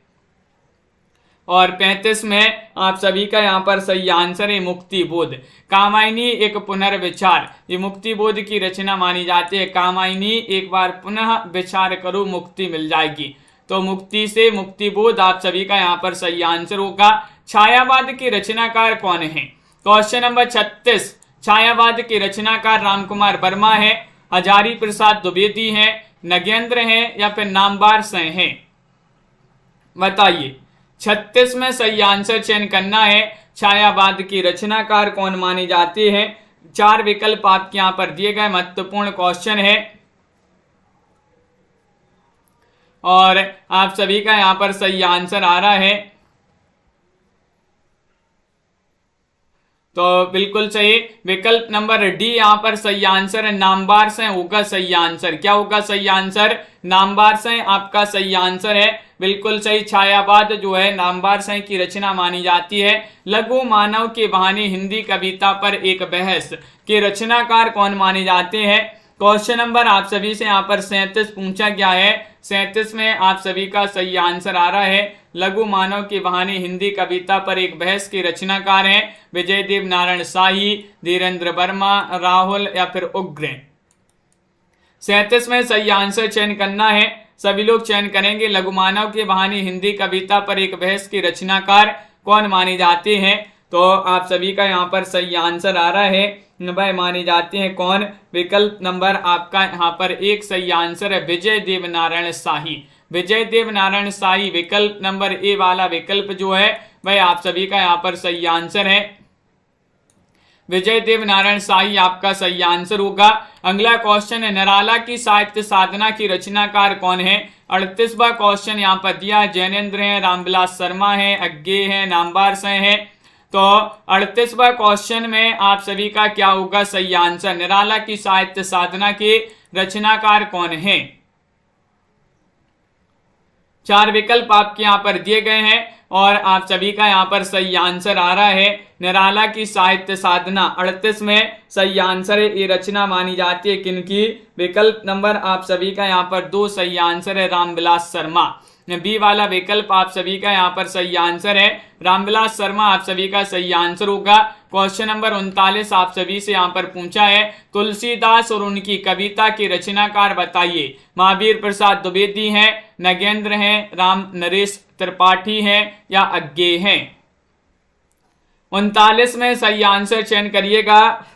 A: और 35 में आप सभी का यहाँ पर सही आंसर है मुक्तिबोध। कामायनी एक पुनर्विचार, ये मुक्तिबोध की रचना मानी जाती है। कामायनी एक बार पुनः विचार करो मुक्ति मिल जाएगी, तो मुक्ति से मुक्तिबोध आप सभी का यहाँ पर सही आंसर होगा। छायावाद के रचनाकार कौन है? क्वेश्चन नंबर 36, छायावाद के रचनाकार रामकुमार वर्मा है, हजारी प्रसाद द्विवेदी हैं, नगेंद्र हैं या फिर नामवर सिंह हैं? बताइए। 36 में सही आंसर चयन करना है। छायावाद की रचनाकार कौन माने जाते हैं? 4 विकल्प आपके यहाँ पर दिए गए, महत्वपूर्ण क्वेश्चन है और आप सभी का यहाँ पर सही आंसर आ रहा है, तो बिल्कुल सही विकल्प नंबर डी यहाँ पर सही आंसर है। नामवर सिंह होगा सही आंसर। क्या होगा सही आंसर? नामवर सिंह आपका सही आंसर है, बिल्कुल सही। छायावाद जो है नामवर सिंह की रचना मानी जाती है। लघु मानव के बहाने हिंदी कविता पर एक बहस के रचनाकार कौन माने जाते हैं? क्वेश्चन नंबर आप सभी से यहाँ पर 37 पूछा गया है। 37 में आप सभी का सही आंसर आ रहा है, लघु मानव के बहाने हिंदी कविता पर एक बहस के रचनाकार हैं विजय देव नारायण शाही, धीरेन्द्र वर्मा, राहुल या फिर उग्र। 37 में सही आंसर चयन करना है, सभी लोग चयन करेंगे। लघु मानव के बहाने हिंदी कविता पर एक बहस के रचनाकार कौन माने जाते हैं? तो आप सभी का यहाँ पर सही आंसर आ रहा है, वह माने जाते हैं कौन? विकल्प नंबर आपका यहाँ पर 1 सही आंसर है, विजय देव नारायण शाही। विजय देव नारायण शाही विकल्प नंबर ए वाला विकल्प जो है वह आप सभी का यहाँ पर सही आंसर है। विजय देव नारायण शाही आपका सही आंसर होगा। अगला क्वेश्चन है, निराला की साहित्य साधना की रचनाकार कौन है? 38वां क्वेश्चन यहाँ पर दिया है। जैनेन्द्र हैं, रामविलास शर्मा हैं, अज्ञेय हैं, नामवर सिंह हैं। तो 38वां क्वेश्चन में आप सभी का क्या होगा सही आंसर? निराला की साहित्य साधना के रचनाकार कौन है? 4 विकल्प आपके यहाँ पर दिए गए हैं और आप सभी का यहाँ पर सही आंसर आ रहा है, निराला की साहित्य साधना। 38 में सही आंसर है, ये रचना मानी जाती है किनकी? विकल्प नंबर आप सभी का यहाँ पर 2 सही आंसर है, रामविलास शर्मा। बी वाला विकल्प आप सभी का यहाँ पर सही आंसर है, रामविलास शर्मा आप सभी का सही आंसर होगा। क्वेश्चन नंबर 39 आप सभी से यहाँ पर पूछा है, तुलसीदास और उनकी कविता के रचनाकार बताइए। महावीर प्रसाद द्विवेदी हैं, नगेंद्र हैं, राम नरेश त्रिपाठी हैं या अज्ञेय हैं? 39 में सही आंसर चयन करिएगा,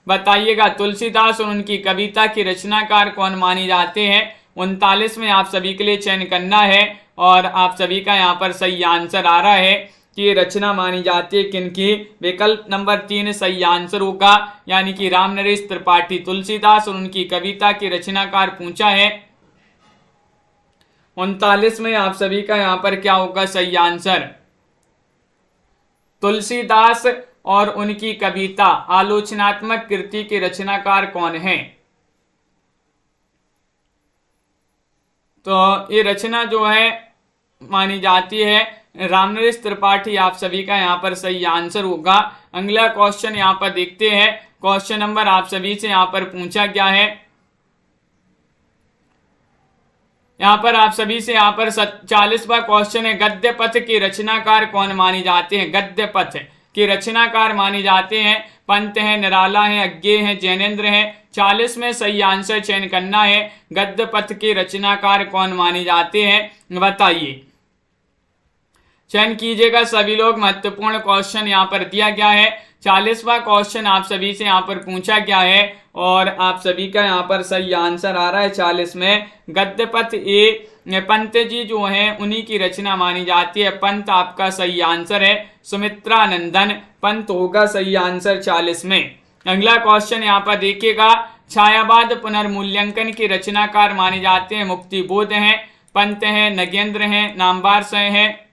A: बताइएगा तुलसीदास और उनकी कविता की रचनाकार कौन माने जाते हैं? 39 में आप सभी के लिए चयन करना है और आप सभी का यहाँ पर सही आंसर आ रहा है कि ये रचना मानी जाती है किनकी? विकल्प नंबर 3 सही आंसर होगा, यानी कि राम नरेश त्रिपाठी। तुलसीदास और उनकी कविता के रचनाकार पूछा है। 39 में आप सभी का यहाँ पर क्या होगा सही आंसर? तुलसीदास और उनकी कविता आलोचनात्मक कृति के रचनाकार कौन है? तो ये रचना जो है मानी जाती है रामनरेश त्रिपाठी, आप सभी का यहाँ पर सही आंसर होगा। अगला क्वेश्चन यहाँ पर देखते हैं। क्वेश्चन नंबर आप सभी से यहाँ पर पूछा गया है, यहाँ पर आप सभी से यहाँ पर 40वां क्वेश्चन है, गद्य पथ के रचनाकार कौन माने जाते हैं? गद्य पथ के रचनाकार माने जाते हैं पंत हैं, निराला हैं, अज्ञेय हैं, जैनेन्द्र हैं। 40 में सही आंसर चयन करना है, गद्य पथ के रचनाकार कौन माने जाते हैं? बताइए, चयन कीजिएगा सभी लोग। महत्वपूर्ण क्वेश्चन यहाँ पर दिया गया है। 40वां क्वेश्चन आप सभी से यहाँ पर पूछा गया है और आप सभी का यहाँ पर सही आंसर आ रहा है 40 में। गद्य पथ ये पंत जी जो हैं उन्हीं की रचना मानी जाती है। पंत आपका सही आंसर है। सुमित्रा नंदन पंत होगा सही आंसर 40 में। अगला क्वेश्चन यहाँ पर देखिएगा, छायावाद पुनर्मूल्यांकन के रचनाकार माने जाते हैं मुक्तिबोध हैं, पंत हैं, नगेंद्र हैं, नामवर सिंह हैं।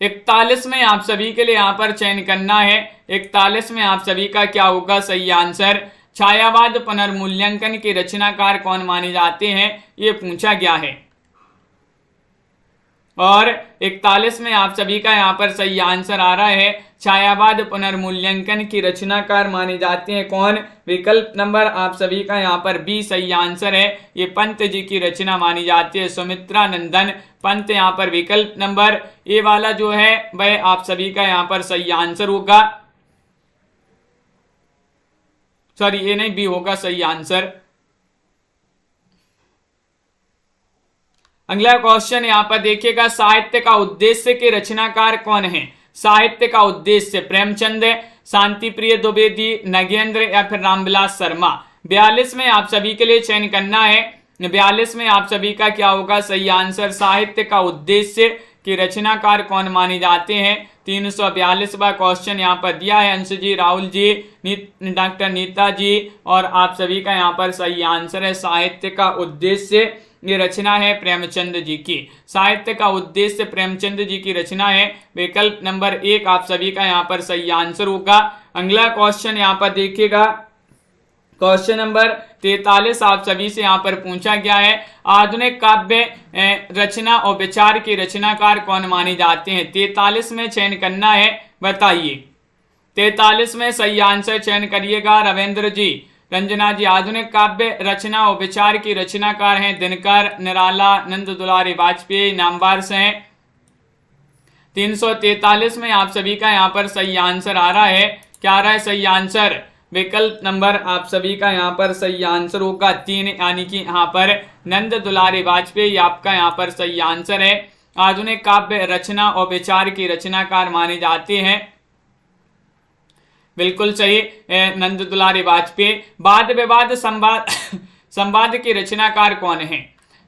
A: 41 में आप सभी के लिए यहाँ पर चयन करना है। 41 में आप सभी का क्या होगा सही आंसर। छायावाद पुनर्मूल्यांकन के रचनाकार कौन माने जाते हैं, ये पूछा गया है। और 41 में आप सभी का यहाँ पर सही आंसर आ रहा है, छायावाद पुनर्मूल्यांकन की रचनाकार माने जाते हैं कौन। विकल्प नंबर आप सभी का यहाँ पर बी सही आंसर है। ये पंत जी की रचना मानी जाती है, सुमित्रा नंदन पंत। यहाँ पर विकल्प नंबर ए वाला जो है वह आप सभी का यहाँ पर सही आंसर होगा। सॉरी, ये नहीं, बी होगा सही आंसर। अगला क्वेश्चन यहाँ पर देखिएगा, साहित्य का उद्देश्य के रचनाकार कौन है। साहित्य का उद्देश्य प्रेमचंद, शांति प्रिय द्विवेदी, नगेंद्र या फिर रामविलास शर्मा। 42 में आप सभी के लिए चयन करना है। 42 में आप सभी का क्या होगा सही आंसर। साहित्य का उद्देश्य के रचनाकार कौन माने जाते हैं। 342वां क्वेश्चन यहाँ पर दिया है। अंश जी, राहुल जी, डॉक्टर नीता जी और आप सभी का यहाँ पर सही आंसर है। साहित्य का उद्देश्य ये रचना है प्रेमचंद जी की। साहित्य का उद्देश्य प्रेमचंद जी की रचना है। विकल्प नंबर 1 आप सभी का यहाँ पर सही आंसर होगा। अगला क्वेश्चन यहाँ पर देखिएगा, क्वेश्चन नंबर 43 आप सभी से यहाँ पर पूछा गया है, आधुनिक काव्य रचना और विचार के रचनाकार कौन माने जाते हैं। 43 में चयन करना है, बताइए। 43 में सही आंसर चयन करिएगा। रविंद्र जी, रंजना जी। आधुनिक काव्य रचना और विचार की रचनाकार हैं दिनकर, निराला, नंद दुलारी वाजपेयी, नामवर सिंह। 343 में आप सभी का यहाँ पर सही आंसर आ रहा है। क्या आ रहा है सही आंसर। विकल्प नंबर आप सभी का यहाँ पर सही आंसर होगा 3, यानी कि यहाँ पर नंद दुलारी वाजपेयी आपका यहाँ पर सही आंसर है। आधुनिक काव्य रचना और विचार की रचनाकार माने जाते हैं, बिल्कुल सही, नंद दुलारी वाजपेयी। वाद विवाद संवाद संवाद के रचनाकार कौन है,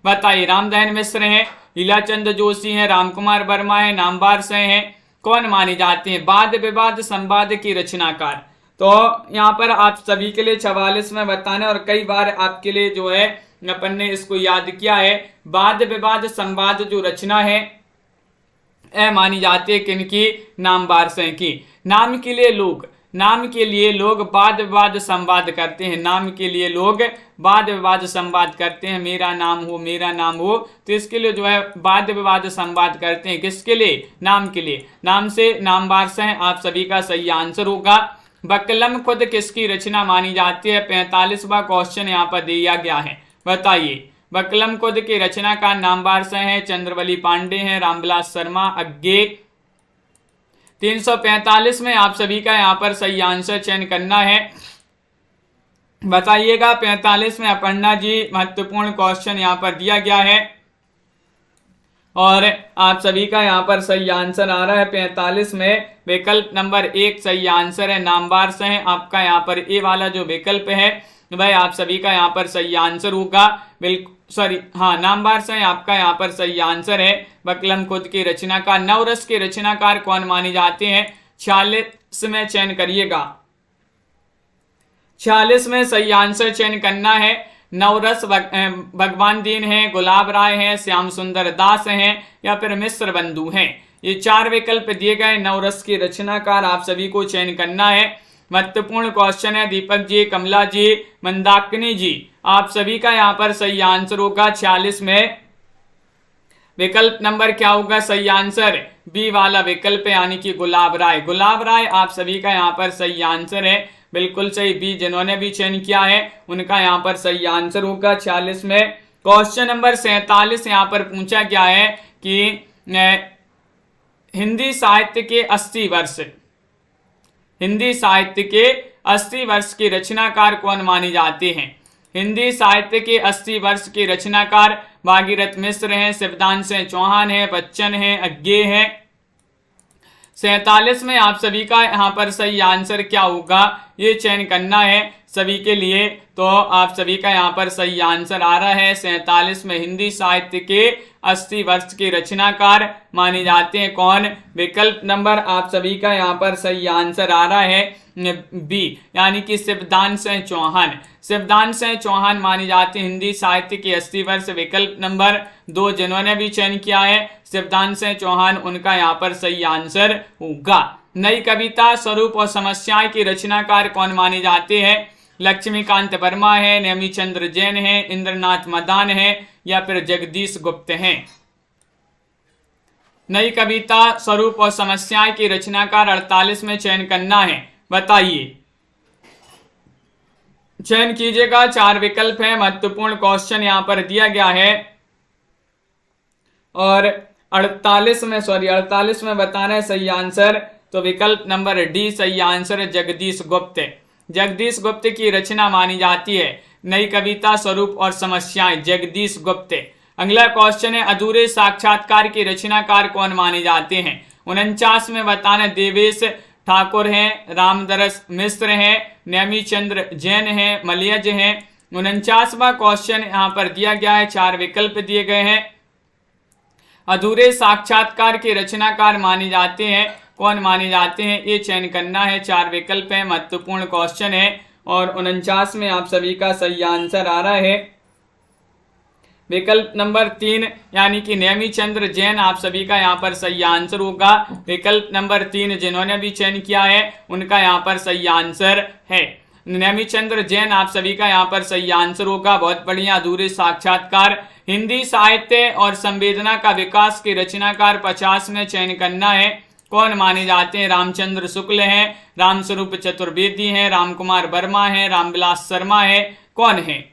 A: बताइए। रामदहन मिश्र हैं, लीलाचंद जोशी हैं, रामकुमार वर्मा है, नामवर सिंह हैं, कौन माने जाते हैं वाद विवाद संवाद की रचनाकार। तो यहाँ पर आप सभी के लिए 44 में बताना, और कई बार आपके लिए जो है अपन ने इसको याद किया है। वाद विवाद संवाद जो रचना है मानी जाती है किनकी, नामवर सिंह की। नाम के लिए लोग वाद विवाद संवाद करते हैं। नाम के लिए लोग वाद विवाद संवाद करते हैं। मेरा नाम हो, मेरा नाम हो, तो इसके लिए जो है वाद विवाद संवाद करते हैं। किसके लिए, नाम के लिए। नाम से नामवर सिंह आप सभी का सही आंसर होगा। बकलम खुद किसकी रचना मानी जाती है। 45वां क्वेश्चन यहाँ पर दिया गया है, बताइए। बकलम खुद की रचना का नामवर सिंह है, चंद्रवली पांडे हैं, रामविलास शर्मा, अज्ञे। 345 में आप सभी का यहाँ पर सही आंसर चयन करना है, बताइएगा। 45 में अपर्णा जी, महत्वपूर्ण क्वेश्चन यहाँ पर दिया गया है और आप सभी का यहाँ पर सही आंसर आ रहा है 45 में। विकल्प नंबर 1 सही आंसर है, नामवर सिंह। आपका यहाँ पर ए वाला जो विकल्प है वह आप सभी का यहाँ पर सही आंसर होगा। बिल्कुल सॉरी, हाँ, नामवर सिंह आपका यहाँ पर सही आंसर है। बकलम खुद की रचना का। नवरस के रचनाकार कौन माने जाते हैं। 46 में चयन करिएगा। 46 में सही आंसर चयन करना है। नवरस भगवान दीन है, गुलाब राय है, श्याम सुंदर दास हैं या फिर मिश्र बंधु हैं। ये 4 विकल्प दिए गए। नवरस के रचनाकार आप सभी को चयन करना है। महत्वपूर्ण क्वेश्चन है। दीपक जी, कमला जी, मंदाकिनी जी, आप सभी का यहाँ पर सही आंसर होगा 46 में। विकल्प नंबर क्या होगा सही आंसर, बी वाला विकल्प यानी कि गुलाब राय। गुलाब राय आप सभी का यहाँ पर सही आंसर है, बिल्कुल सही। बी जिन्होंने भी चयन किया है उनका यहाँ पर सही आंसर होगा 46 में। क्वेश्चन नंबर 47 यहाँ पर पूछा गया है कि हिंदी साहित्य के 80 वर्ष के रचनाकार कौन माने जाते हैं। हिंदी साहित्य के 80 वर्ष के रचनाकार भागीरथ मिश्र हैं, शिवदान सिंह चौहान हैं, बच्चन हैं, अज्ञे हैं। 47 में आप सभी का यहाँ पर सही आंसर क्या होगा ये चयन करना है। सभी के लिए। तो आप सभी का यहाँ पर सही आंसर आ रहा है 47 में हिंदी साहित्य के 80 वर्ष के रचनाकार माने जाते हैं कौन? विकल्प नंबर आप सभी का यहाँ पर सही आंसर आ रहा है बी, यानी कि शिवदान सिंह चौहान। शिवदान सिंह चौहान माने जाते हैं हिंदी साहित्य के 80 वर्ष। विकल्प नंबर 2 जिन्होंने भी चयन किया है शिवदान सिंह चौहान, उनका यहाँ पर सही आंसर होगा। नई कविता स्वरूप और समस्याएं के रचनाकार कौन माने जाते हैं? लक्ष्मीकांत वर्मा है, नेमीचंद्र जैन है, इंद्रनाथ मदान है या फिर जगदीश गुप्त हैं। नई कविता स्वरूप और समस्याएं के रचनाकार 48 में चयन करना है, बताइए। चयन कीजिएगा, 4 विकल्प है। महत्वपूर्ण क्वेश्चन यहां पर दिया गया है और 48 में बताना है सही आंसर। तो विकल्प नंबर डी सही आंसर है, जगदीश गुप्त। जगदीश गुप्त की रचना मानी जाती है नई कविता स्वरूप और समस्याएं, जगदीश गुप्त। अगला क्वेश्चन है अधूरे साक्षात्कार के रचनाकार कौन माने जाते हैं? 49 में बताना देवेश ठाकुर हैं, रामदरस मिश्र हैं, नेमीचंद्र जैन हैं, मलयज हैं। 49वां क्वेश्चन यहाँ पर दिया गया है, 4 विकल्प दिए गए हैं। अधूरे साक्षात्कार के रचनाकार माने जाते हैं कौन माने जाते हैं? ये चयन करना है, 4 विकल्प है। महत्वपूर्ण क्वेश्चन है और 49 में आप सभी का सही आंसर आ रहा है विकल्प नंबर 3, यानी कि नेमीचंद्र जैन आप सभी का यहाँ पर सही आंसर होगा। विकल्प नंबर 3 जिन्होंने भी चयन किया है उनका यहाँ पर सही आंसर है नेमीचंद्र जैन, आप सभी का यहाँ पर सही आंसर होगा। बहुत बढ़िया। अधूरे साक्षात्कार हिंदी साहित्य और संवेदना का विकास के रचनाकार 50 में चयन करना है कौन माने जाते हैं? रामचंद्र शुक्ल हैं, रामस्वरूप चतुर्वेदी हैं, रामकुमार वर्मा हैं, रामविलास शर्मा है, कौन है?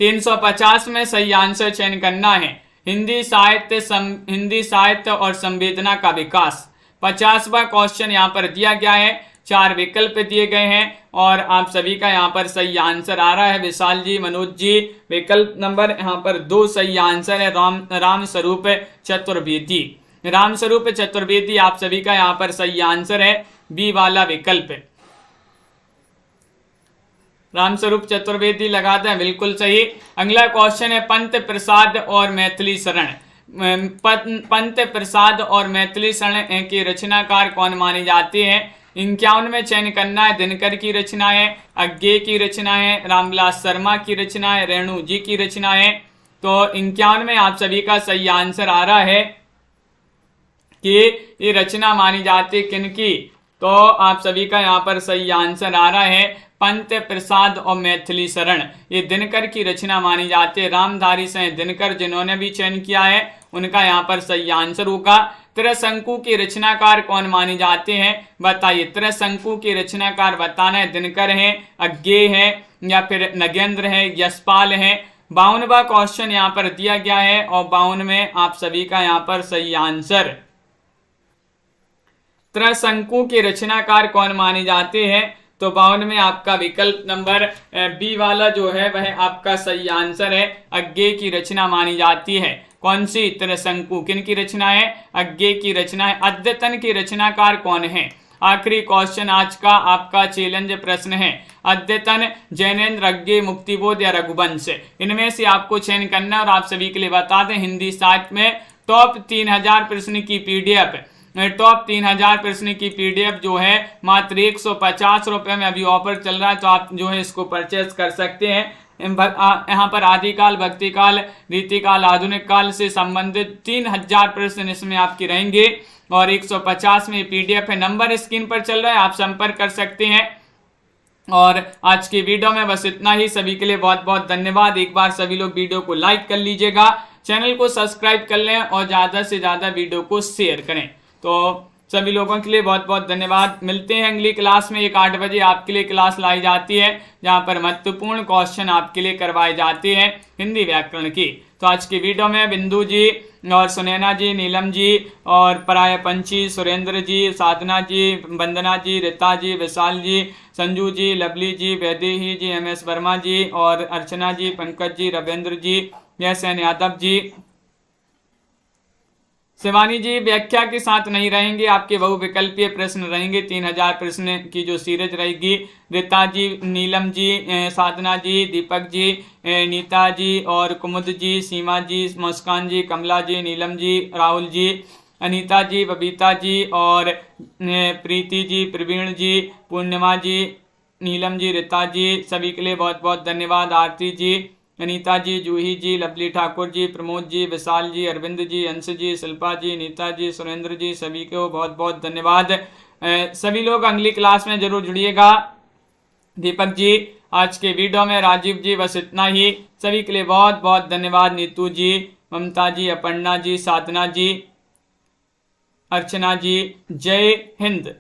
A: 350 में सही आंसर चयन करना है हिंदी साहित्य और संवेदना का विकास। 50वां क्वेश्चन यहाँ पर दिया गया है, 4 विकल्प दिए गए हैं और आप सभी का यहाँ पर सही आंसर आ रहा है विशाल जी, मनोज जी। विकल्प नंबर यहाँ पर 2 सही आंसर है, रामस्वरूप चतुर्वेदी। रामस्वरूप चतुर्वेदी आप सभी का यहाँ पर सही आंसर है, बी वाला विकल्प। रामस्वरूप चतुर्वेदी लगाते हैं, बिल्कुल सही। अगला क्वेश्चन है पंत प्रसाद और मैथिली शरण। पंत प्रसाद और मैथिली शरण के रचनाकार कौन माने जाते हैं? 51 में चयन करना है, दिनकर की रचना है, अज्ञे की रचना है, रामविलास शर्मा की रचना है, रेणु जी की रचना है। तो 51 में आप सभी का सही आंसर आ रहा है कि ये रचना मानी जाती है किनकी? तो आप सभी का यहाँ पर सही आंसर आ रहा है पंत प्रसाद और मैथिली शरण, ये दिनकर की रचना मानी जाती है। रामधारी सिंह दिनकर जिन्होंने भी चयन किया है उनका यहाँ पर सही आंसर होगा। त्रिशंकु के रचनाकार कौन माने जाते हैं? बताइए। त्रिशंकु के रचनाकार बताना है, दिनकर हैं, अज्ञे हैं या फिर नगेंद्र हैं, यशपाल हैं। 52वां क्वेश्चन यहाँ पर दिया गया है और 52 में आप सभी का यहाँ पर सही आंसर त्रिशंकु के रचनाकार कौन माने जाते हैं? तो 52 में आपका विकल्प नंबर बी वाला जो है वह आपका सही आंसर है, अज्ञे की रचना मानी जाती है। कौन सी? त्रिशंकु। किन की रचना है? अज्ञे की रचना है। अद्यतन के रचनाकार कौन है? आखिरी क्वेश्चन आज का आपका चैलेंज प्रश्न है। अद्यतन, जैनेन्द्र, अज्ञे, मुक्तिबोध या रघुवंश, इनमें से आपको चयन करना है। और आप सभी के लिए बता दें हिंदी साहित्य में टॉप 3000 प्रश्न की पीडीएफ, टॉप 3000 प्रश्न की पीडीएफ जो है मात्र 150 रुपये में अभी ऑफर चल रहा है, तो आप जो है इसको परचेज कर सकते हैं। यहाँ पर आदिकाल, भक्तिकाल, रीतिकाल, आधुनिक काल से संबंधित 3000 प्रश्न इसमें आपके रहेंगे और 150 में पीडीएफ है। नंबर स्क्रीन पर चल रहा है, आप संपर्क कर सकते हैं। और आज की वीडियो में बस इतना ही। सभी के लिए बहुत बहुत धन्यवाद। एक बार सभी लोग वीडियो को लाइक कर लीजिएगा, चैनल को सब्सक्राइब कर लें और ज़्यादा से ज़्यादा वीडियो को शेयर करें। तो सभी लोगों के लिए बहुत बहुत धन्यवाद। मिलते हैं अगली क्लास में। 8 बजे आपके लिए क्लास लाई जाती है जहां पर महत्वपूर्ण क्वेश्चन आपके लिए करवाए जाते हैं हिंदी व्याकरण की। तो आज की वीडियो में बिंदु जी और सुनैना जी, नीलम जी और पराय पंछी, सुरेंद्र जी, साधना जी, वंदना जी, रीता जी, विशाल जी, संजू जी, लवली जी, वैदेही जी, MS वर्मा जी और अर्चना जी, पंकज जी, रविंद्र जी, यशसेन यादव जी, शिवानी जी व्याख्या के साथ नहीं रहेंगे, आपके बहुविकल्पीय प्रश्न रहेंगे। 3000 प्रश्न की जो सीरीज रहेगी। रीता जी, नीलम जी, साधना जी, दीपक जी, नीता जी और कुमुद जी, सीमा जी, मुस्कान जी, कमला जी, नीलम जी, राहुल जी, अनीता जी, बबीता जी और प्रीति जी, प्रवीण जी, पूर्णिमा जी, नीलम जी, रीता जी, सभी के लिए बहुत बहुत धन्यवाद। आरती जी, अनीता जी, जूही जी, लवली ठाकुर जी, प्रमोद जी, विशाल जी, अरविंद जी, अंश जी, शिल्पा जी, नीता जी, सुरेंद्र जी, सभी को बहुत बहुत धन्यवाद। सभी लोग अगली क्लास में जरूर जुड़िएगा। दीपक जी, आज के वीडियो में राजीव जी बस इतना ही। सभी के लिए बहुत बहुत धन्यवाद। नीतू जी, ममता जी, अपर्णा जी, साधना जी, अर्चना जी, जय हिंद।